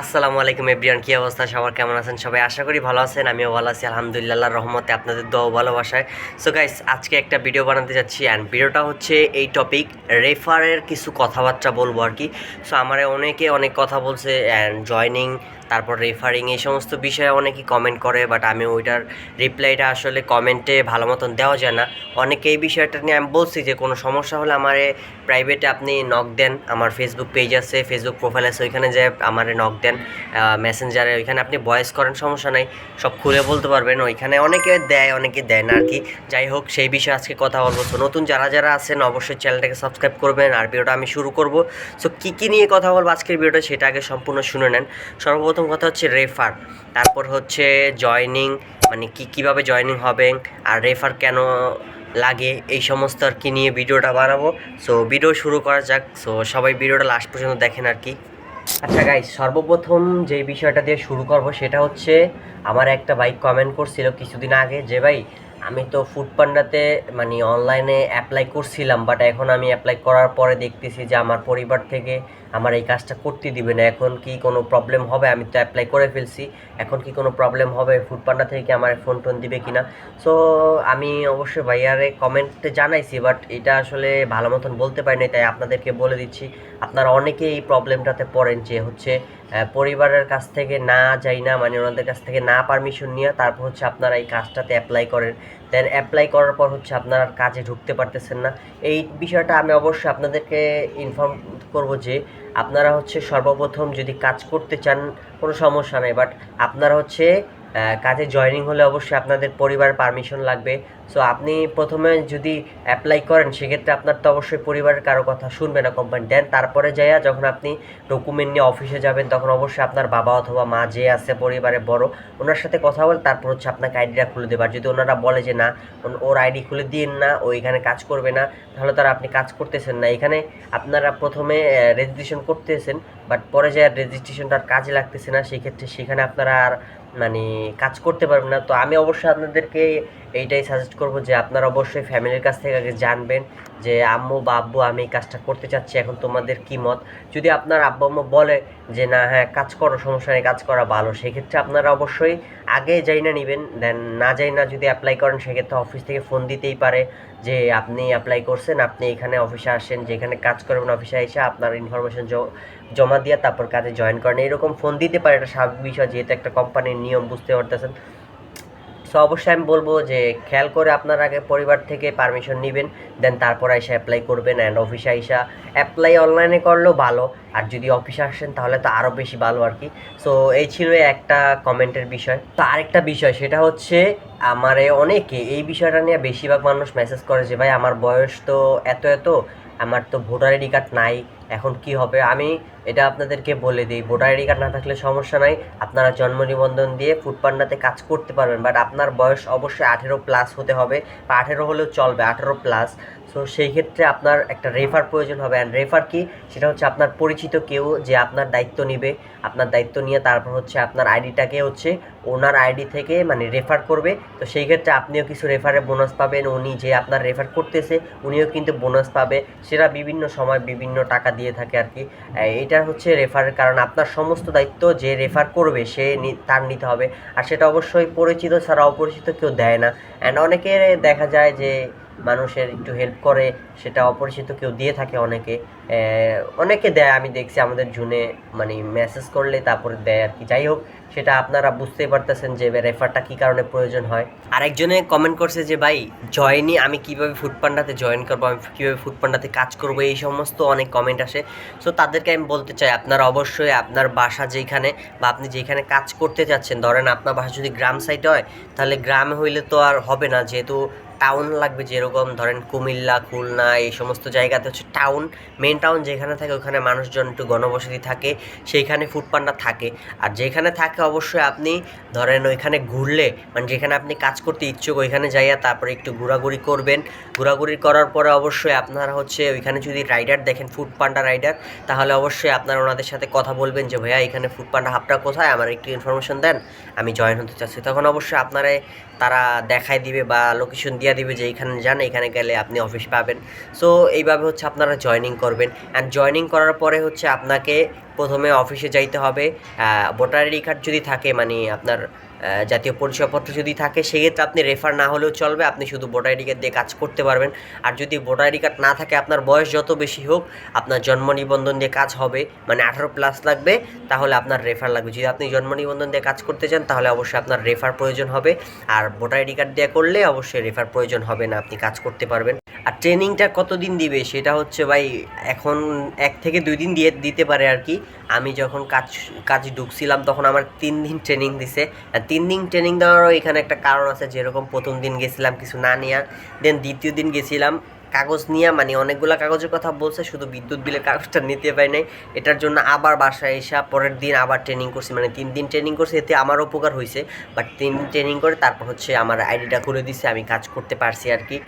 আসসালামু আলাইকুম এভরিওয়ান, কী অবস্থা সবার, কেমন আছেন সবাই? আশা করি ভালো আছেন। আমিও ভালো আছি আলহামদুলিল্লাহ, আল্লাহর রহমতে, আপনাদের দোয়া ও ভালোবাসায়। সো গাইস, আজকে একটা ভিডিও বানাতে যাচ্ছি অ্যান্ড ভিডিওটা হচ্ছে এই টপিক রেফারের কিছু কথাবার্তা বলবো আর কি। সো আমার অনেকে অনেক কথা বলছে অ্যান্ড জয়নিং, তারপর রেফারিং, এই সমস্ত বিষয়ে অনেকেই কমেন্ট করে, বাট আমি ওইটার রিপ্লাইটা আসলে কমেন্টে ভালো মতন দেওয়া যায় না। অনেকে এই বিষয়টা নিয়ে আমি বলছি যে কোনো সমস্যা হলে আমারে প্রাইভেটে আপনি নক দেন, আমার ফেসবুক পেজ আছে, ফেসবুক প্রোফাইল আছে, ওইখানে যে আমারে নক দেন, মেসেঞ্জারে ওইখানে আপনি ভয়েস করেন, সমস্যা নাই, সব খুলে বলতে পারবেন। ওইখানে অনেকে দেয় অনেকে দেয় না আর কি। যাই হোক, সেই বিষয়ে আজকে কথা বলবো। সো নতুন যারা যারা আছেন অবশ্যই চ্যানেলটাকে সাবস্ক্রাইব করবেন আর ভিডিওটা আমি শুরু করব। সো কী নিয়ে কথা বলবো আজকের ভিডিওটা সেটা আগে সম্পূর্ণ শুনে নেন। সর্বপ্রথম কথা হচ্ছে রেফার, তারপর হচ্ছে জয়নিং, মানে কীভাবে জয়নিং হবে আর রেফার কেন লাগে, এই সমস্ত আর কি নিয়ে ভিডিওটা বানাবো। সো ভিডিও শুরু করা যাক। সো সবাই ভিডিওটা লাস্ট পর্যন্ত দেখেন আর কি। আচ্ছা গাইস, সর্বপ্রথম যে বিষয়টা দিয়ে শুরু করব সেটা হচ্ছে, আমার একটা ভাই কমেন্ট করছিল কিছুদিন আগে যে ভাই, আমি তো ফুডপান্ডাতে মানে অনলাইনে অ্যাপ্লাই করছিলাম, বাট এখন আমি অ্যাপ্লাই করার পরে দেখতেছি যে আমার পরিবার থেকে আমার এই কাজটা করতে দিবে না। এখন কি কোনো প্রবলেম হবে? আমি তো অ্যাপ্লাই করে ফেলছি, এখন কি কোনো প্রবলেম হবে? ফুডপান্ডা থেকে আমার ফোন টোন দিবে কিনা? সো আমি অবশ্যই ভাইয়ারে কমেন্টে জানাইছি, বাট এটা আসলে ভালো মতন বলতে পারিনি, তাই আপনাদেরকে বলে দিচ্ছি। আপনারা অনেকেই এই প্রবলেমটাতে পড়েন যে হচ্ছে পরিবারের কাছ থেকে না যাই না, মানে ওনাদের কাছ থেকে না পারমিশন নিয়ে তারপর হচ্ছে আপনারা এই কাজটাতে অ্যাপ্লাই করেন। দেন অ্যাপ্লাই করার পর হচ্ছে আপনারা কাজে ঢুকতে পারতেছেন না। এই বিষয়টা আমি অবশ্যই আপনাদেরকে ইনফর্ম করব যে আপনারা হচ্ছে সর্বপ্রথম যদি কাজ করতে চান কোনো সমস্যা নেই, বাট আপনারা হচ্ছে কাজে জয়েনিং হলে অবশ্যই আপনাদের পরিবারের পারমিশন লাগবে। সো আপনি প্রথমে যদি অ্যাপ্লাই করেন সেক্ষেত্রে আপনার তো অবশ্যই পরিবারের কারো কথা শুনবে না কোম্পানি। দেন তারপরে যাইয়া যখন আপনি ডকুমেন্ট নিয়ে অফিসে যাবেন তখন অবশ্যই আপনার বাবা অথবা মা যে আছে পরিবারে বড়, ওনার সাথে কথা বলে তারপর হচ্ছে আপনাকে আইডিটা খুলে দেবে। আর যদি ওনারা বলে যে না, ওর আইডি খুলে দিন না, ও এখানে কাজ করবে না, তাহলে তারা আপনি কাজ করতেছেন না। এখানে আপনারা প্রথমে রেজিস্ট্রেশন করতেছেন, বাট পরে যে রেজিস্ট্রেশনটা আর কাজে লাগতেছে না, সেই ক্ষেত্রে সেখানে আপনারা আর মানে কাজ করতে পারবেন না। তো আমি অবশ্যই আপনাদেরকে এইটাই সাজেস্ট করব যে আপনারা অবশ্যই ফ্যামিলির কাছ থেকে আগে জানবেন যে আম্মু বা আব্বু আমি এই কাজটা করতে চাচ্ছি, এখন তোমাদের কী মত। যদি আপনার আব্বু আম্মু বলে যে না হ্যাঁ কাজ করো, সমস্যা নেই, কাজ করা ভালো, সেক্ষেত্রে আপনারা অবশ্যই আগে যাই না নেবেন। দেন না যাই না যদি অ্যাপ্লাই করেন সেক্ষেত্রে অফিস থেকে ফোন দিতেই পারে যে আপনি অ্যাপ্লাই করছেন, আপনি এখানে অফিসে আসেন, যেখানে কাজ করবেন অফিসে এসে আপনার ইনফরমেশন জমা দিয়ে তারপর কাজে জয়েন করেন, এরকম ফোন দিতে পারে। এটা স্বাভাবিক বিষয়, যেহেতু একটা কোম্পানির নিয়ম, বুঝতে পারতেছেন। সো অবশ্যই আমি বলবো যে খেয়াল করে আপনার আগে পরিবার থেকে পারমিশন নেবেন, দেন তারপর এসে অ্যাপ্লাই করবেন। অ্যান্ড অফিসে আইসা অ্যাপ্লাই অনলাইনে করলেও ভালো, আর যদি অফিসে আসেন তাহলে তো আরও বেশি ভালো আর কি। সো এই ছিল একটা কমেন্টের বিষয়। তো আরেকটা বিষয় সেটা হচ্ছে, আমারে অনেকে এই বিষয়টা নিয়ে বেশিরভাগ মানুষ মেসেজ করে যে ভাই আমার বয়স তো এত এত, আমার তো ভোটার আইডি কার্ড নাই, এখন কি হবে? আমি এটা আপনাদেরকে বলে দিই, ভোটার আইডি কার্ড না থাকলে সমস্যা নাই, আপনারা জন্ম নিবন্ধন দিয়ে ফুডপান্ডাতে কাজ করতে পারবেন, বাট আপনার বয়স অবশ্যই 18+ হতে হবে, বা 18 হলেও চলবে, 18+। সো সেই ক্ষেত্রে আপনার একটা রেফার প্রয়োজন হবে। অ্যান্ড রেফার কি, সেটা হচ্ছে আপনার পরিচিত কেউ যে আপনার দায়িত্ব নিবে, আপনার দায়িত্ব নিয়ে তারপর হচ্ছে আপনার আইডিটাকে হচ্ছে ওনার আইডি থেকে মানে রেফার করবে। তো সেই ক্ষেত্রে আপনিও কিছু রেফারে বোনাস পাবেন, উনি যে আপনার রেফার করতেছে উনিও কিন্তু বোনাস পাবে। সেটা বিভিন্ন সময় বিভিন্ন টাকা দিয়ে থাকে আর কি। এটা হচ্ছে রেফারের কারণ, আপনার সমস্ত দায়িত্ব যে রেফার করবে সে তার নিতে হবে। আর সেটা অবশ্যই পরিচিত ছাড়া অপরিচিত কেউ দেয় না। অ্যান্ড অনেকে দেখা যায় যে মানুষের একটু হেল্প করে, সেটা অপরিচিত কেউ দিয়ে থাকে। অনেকে দেয়, আমি দেখছি আমাদের জুনে মানে মেসেজ করলে তারপরে দেয় আর কি। যাই হোক, সেটা আপনারা বুঝতেই পারতেছেন যে রেফারটা কী কারণে প্রয়োজন হয়। আরেকজনে কমেন্ট করছে যে ভাই জয়েনই আমি কীভাবে ফুডপান্ডাতে জয়েন করবো, আমি কীভাবে ফুডপান্ডাতে কাজ করবো, এই সমস্ত অনেক কমেন্ট আসে। সো তাদেরকে আমি বলতে চাই, আপনারা অবশ্যই আপনার বাসা যেখানে বা আপনি যেখানে কাজ করতে যাচ্ছেন, ধরেন আপনার বাসা যদি গ্রাম সাইড হয় তাহলে গ্রামে হইলে তো আর হবে না, যেহেতু টাউন লাগবে। যেরকম ধরেন কুমিল্লা, খুলনা, এই সমস্ত জায়গাতে হচ্ছে টাউন, মেন টাউন যেখানে থাকে ওখানে মানুষজন একটু ঘনবসতি থাকে, সেইখানে ফুডপান্ডা থাকে। আর যেখানে থাকে অবশ্যই আপনি ধরেন ওইখানে ঘুরলে, মানে যেখানে আপনি কাজ করতে ইচ্ছুক ওইখানে যাইয়া তারপরে একটু ঘোরাঘুরি করবেন। ঘোরাঘুরি করার পরে অবশ্যই আপনারা হচ্ছে ওইখানে যদি রাইডার দেখেন, ফুডপান্ডা রাইডার, তাহলে অবশ্যই আপনারা ওনাদের সাথে কথা বলবেন যে ভাইয়া এখানে ফুডপান্ডা হাবটা কোথায়, আমার একটু ইনফরমেশন দেন, আমি জয়েন হতে চাচ্ছি। তখন অবশ্যই আপনারা তারা দেখায় দিবে বা লোকেশন দিয়ে দিবে যে এইখানে যান, এখানে গেলে আপনি অফিস পাবেন। সো এইভাবে হচ্ছে আপনারা জয়েনিং করবেন। অ্যান্ড জয়েনিং করার পরে হচ্ছে আপনাকে প্রথমে অফিসে যাইতে হবে। ভোটার আইডি কার্ড যদি থাকে, মানে আপনার জাতীয় পরিচয়পত্র যদি থাকে, সেক্ষেত্রে আপনি রেফার না হলেও চলবে, আপনি শুধু ভোটার আইডি কার্ড দিয়ে কাজ করতে পারবেন। আর যদি ভোটার আইডি কার্ড না থাকে, আপনার বয়স যত বেশি হোক, আপনার জন্ম নিবন্ধন দিয়ে কাজ হবে, মানে 18+ লাগবে, তাহলে আপনার রেফার লাগবে। যদি আপনি জন্ম নিবন্ধন দিয়ে কাজ করতে চান, তাহলে অবশ্যই আপনার রেফার প্রয়োজন হবে। আর ভোটার আইডি কার্ড দিয়ে করলে অবশ্যই রেফার প্রয়োজন হবে না, আপনি কাজ করতে পারবেন। আর ট্রেনিংটা কতদিন দিবে সেটা হচ্ছে ভাই, এখন 1 থেকে 2 দিন দিতে পারে আর কি। আমি যখন কাজ ঢুকছিলাম তখন আমার 3 দিন ট্রেনিং দিছে। 3 দিন ট্রেনিং দেওয়ারও এখানে একটা কারণ আছে, যেরকম প্রথম দিন গেছিলাম কিছু না নিয়ে, দেন দ্বিতীয় দিন গেছিলাম কাগজ নিয়ে, মানে অনেকগুলো কাগজের কথা বলছে, শুধু বিদ্যুৎ বিলের কাগজটা নিতে পারি নাই। এটার জন্য আবার বাসায় এসে পরের দিন আবার ট্রেনিং করছি, মানে 3 দিন ট্রেনিং করছি। এতে আমার উপকার হয়েছে, বাট 3 দিন ট্রেনিং করে তারপর হচ্ছে আমার আইডিটা খুলে দিছে, আমি কাজ করতে পারছি আর কি।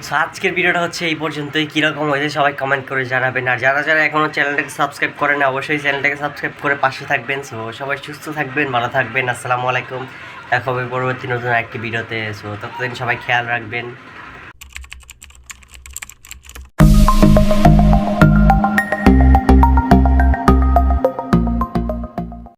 সো আজকের ভিডিওটা হচ্ছে এই পর্যন্তই। কীরকম হয়েছে সবাই কমেন্ট করে জানাবেন। আর যারা যারা এখনও চ্যানেলটাকে সাবস্ক্রাইব করেন, অবশ্যই চ্যানেলটাকে সাবস্ক্রাইব করে পাশে থাকবেন। সো সবাই সুস্থ থাকবেন, ভালো থাকবেন। আসসালামু আলাইকুম। দেখা হবে পরবর্তী নতুন একটি ভিডিওতে। সো ততদিন সবাই খেয়াল রাখবেন।